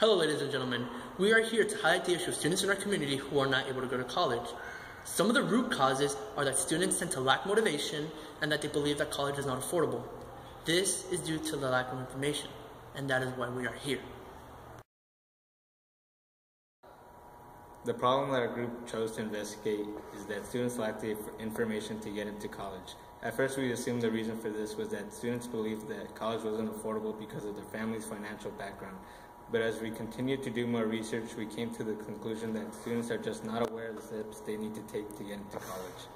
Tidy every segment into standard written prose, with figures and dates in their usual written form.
Hello ladies and gentlemen, we are here to highlight the issue of students in our community who are not able to go to college. Some of the root causes are that students tend to lack motivation and that they believe that college is not affordable. This is due to the lack of information, and that is why we are here. The problem that our group chose to investigate is that students lack the information to get into college. At first we assumed the reason for this was that students believed that college wasn't affordable because of their family's financial background. But as we continued to do more research, we came to the conclusion that students are just not aware of the steps they need to take to get into college.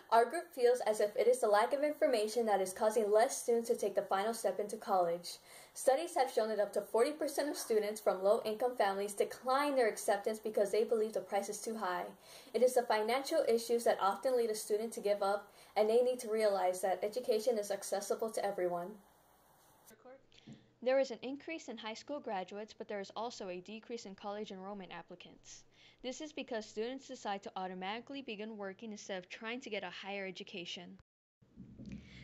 Our group feels as if it is the lack of information that is causing less students to take the final step into college. Studies have shown that up to 40% of students from low-income families decline their acceptance because they believe the price is too high. It is the financial issues that often lead a student to give up, and they need to realize that education is accessible to everyone. There is an increase in high school graduates, but there is also a decrease in college enrollment applicants. This is because students decide to automatically begin working instead of trying to get a higher education.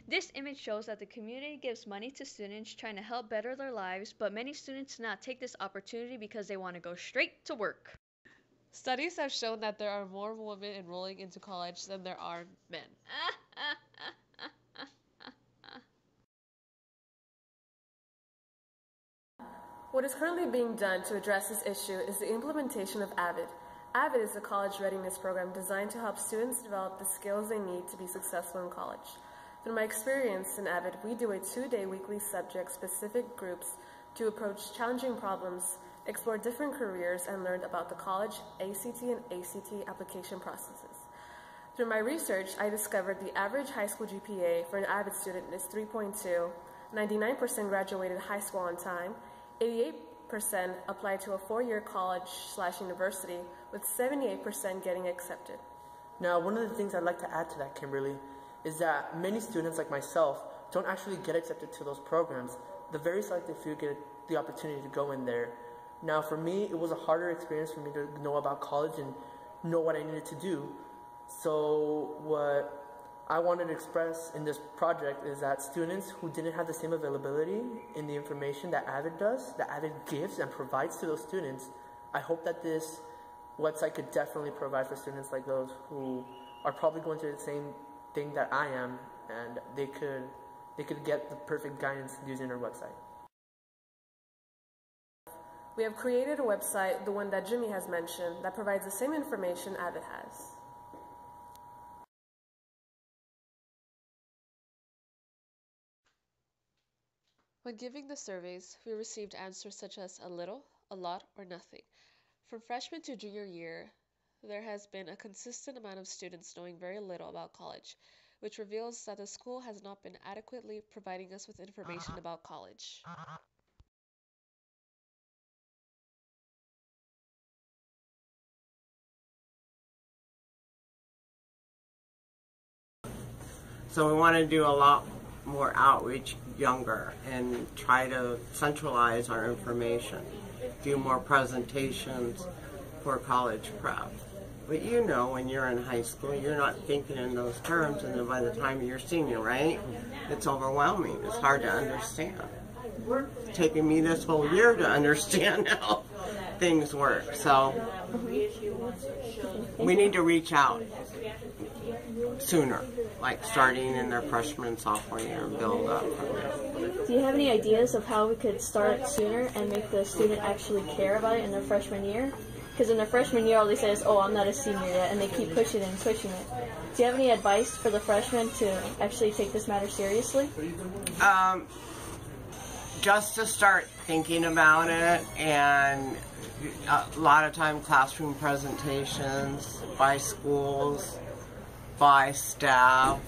This image shows that the community gives money to students trying to help better their lives, but many students do not take this opportunity because they want to go straight to work. Studies have shown that there are more women enrolling into college than there are men. What is currently being done to address this issue is the implementation of AVID. AVID is a college readiness program designed to help students develop the skills they need to be successful in college. Through my experience in AVID, we do a 2-day weekly subject-specific groups to approach challenging problems, explore different careers, and learn about the college, ACT, and ACT application processes. Through my research, I discovered the average high school GPA for an AVID student is 3.2, 99% graduated high school on time, 88% applied to a 4-year college/university, with 78% getting accepted. Now, one of the things I'd like to add to that, Kimberly, is that many students like myself don't actually get accepted to those programs. The very selected few get the opportunity to go in there. Now, for me, it was a harder experience for me to know about college and know what I needed to do. So what I wanted to express in this project is that students who didn't have the same availability in the information that AVID does, that AVID gives and provides to those students, I hope that this website could definitely provide for students like those who are probably going through the same thing that I am, and they could get the perfect guidance using our website. We have created a website, the one that Jimmy has mentioned, that provides the same information AVID has. When giving the surveys, we received answers such as a little, a lot, or nothing. From freshman to junior year, there has been a consistent amount of students knowing very little about college, which reveals that the school has not been adequately providing us with information about college. So we want to do a lot more outreach younger and try to centralize our information, do more presentations for college prep. But you know, when you're in high school, you're not thinking in those terms, and then by the time you're senior, right, it's overwhelming. It's hard to understand. It's taking me this whole year to understand how things work. So we need to reach out sooner, like starting in their freshman and sophomore year and build up from there. Do you have any ideas of how we could start sooner and make the student actually care about it in their freshman year? Because in their freshman year, all they say is, oh, I'm not a senior yet, and they keep pushing it and pushing it. Do you have any advice for the freshmen to actually take this matter seriously? Just to start thinking about it, and a lot of time classroom presentations by schools, by staff.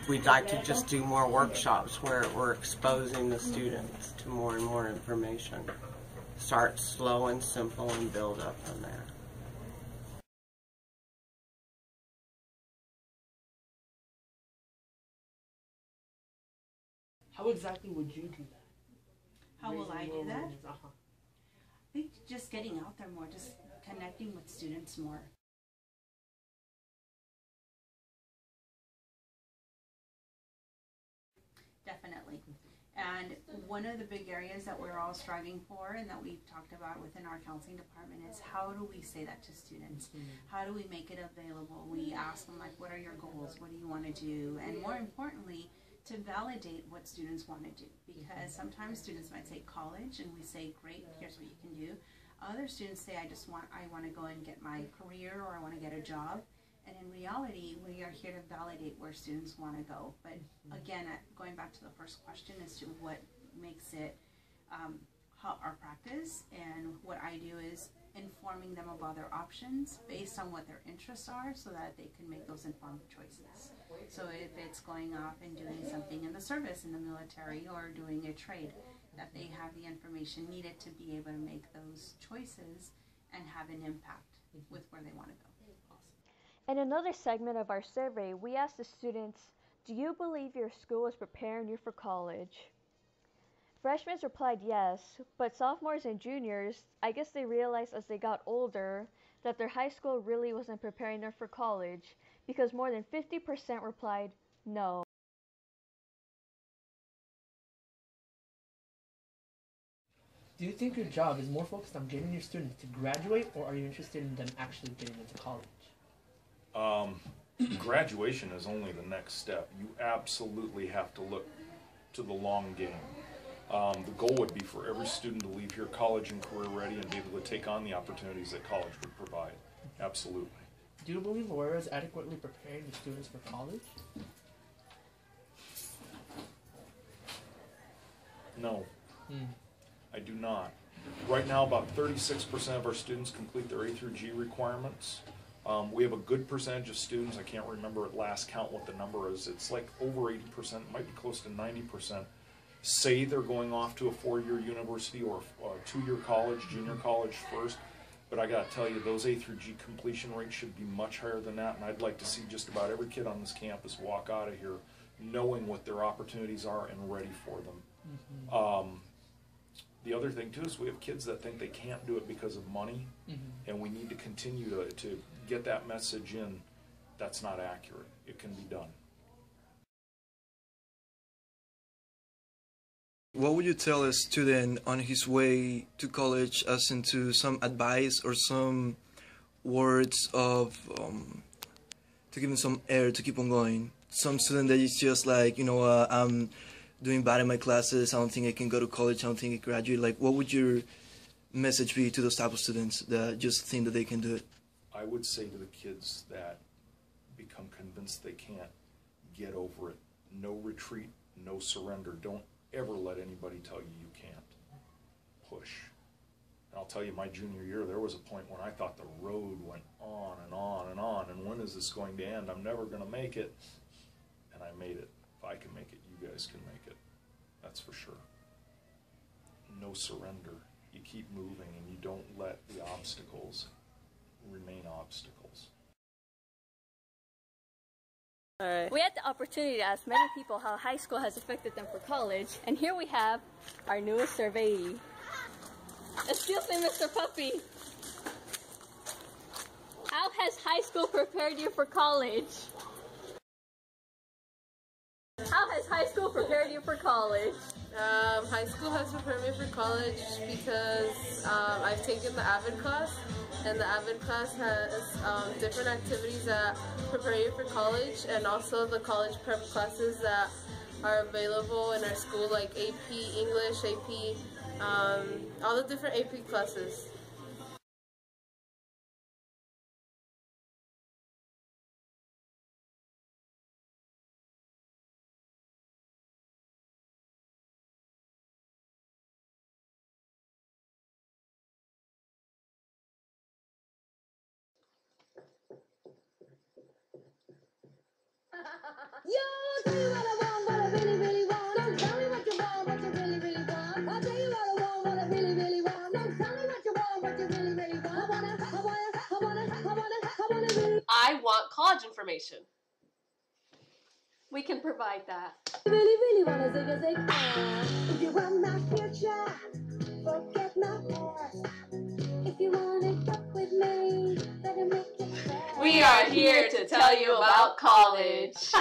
We'd like to just do more workshops where we're exposing the students to more and more information. Start slow and simple and build up from there. How exactly would you do that? How will I do that? Uh-huh. I think just getting out there more, just connecting with students more. Definitely. And one of the big areas that we're all striving for and that we've talked about within our counseling department is how do we say that to students? How do we make it available? We ask them, like, what are your goals? What do you want to do? And more importantly, to validate what students want to do. Because sometimes students might say college, and we say, great, here's what you can do. Other students say, I want to go and get my career, or I want to get a job. And in reality, we are here to validate where students want to go. But again, going back to the first question as to what makes it our practice, and what I do is informing them about their options based on what their interests are so that they can make those informed choices. So if it's going off and doing something in the service, in the military, or doing a trade, that they have the information needed to be able to make those choices and have an impact with where they want to go. In another segment of our survey, we asked the students, do you believe your school is preparing you for college? Freshmen replied yes, but sophomores and juniors, I guess they realized as they got older that their high school really wasn't preparing them for college, because more than 50% replied no. Do you think your job is more focused on getting your students to graduate, or are you interested in them actually getting into college? Graduation is only the next step. You absolutely have to look to the long game. The goal would be for every student to leave here college and career ready and be able to take on the opportunities that college would provide. Absolutely. Do you believe Loera is adequately preparing the students for college? No, I do not. Right now, about 36% of our students complete their A through G requirements. We have a good percentage of students, I can't remember at last count what the number is, it's like over 80%, might be close to 90%, say they're going off to a 4-year university or a 2-year college, junior college first. But I gotta tell you, those A through G completion rates should be much higher than that, and I'd like to see just about every kid on this campus walk out of here knowing what their opportunities are and ready for them. The other thing too is we have kids that think they can't do it because of money, and we need to continue to get that message in. That's not accurate. It can be done. What would you tell a student on his way to college, as into some advice or some words of to give him some air to keep on going? Some student that is just like, I'm doing bad in my classes, I don't think I can go to college, I don't think I can graduate. Like, what would your message be to those type of students that just think that they can do it? I would say to the kids that become convinced they can't, get over it. No retreat, no surrender. Don't ever let anybody tell you you can't. Push. And I'll tell you, my junior year, there was a point when I thought the road went on and on and on, and when is this going to end? I'm never going to make it. And I made it. If I can make it, you guys can make it. That's for sure. No surrender. You keep moving, and you don't let the obstacles remain obstacles. We had the opportunity to ask many people how high school has affected them for college, and here we have our newest surveyee. Excuse me, Mr. Puppy. How has high school prepared you for college? How has high school prepared you for college? High school has prepared me for college because I've taken the AVID class, and the AVID class has different activities that prepare you for college, and also the college prep classes that are available in our school, like AP English, AP, all the different AP classes. Yo, tell you what I want, what I really, really want. Don't tell me what you want, what you really, really want. I'll tell you what I want, what I really, really want. Don't tell me what you want, what you really, really want. I wanna really. I want college information. We can provide that. Really, really wanna zig. If you want my future, forget my past. If you wanna go with me, better make it fast. We are here to tell you about college.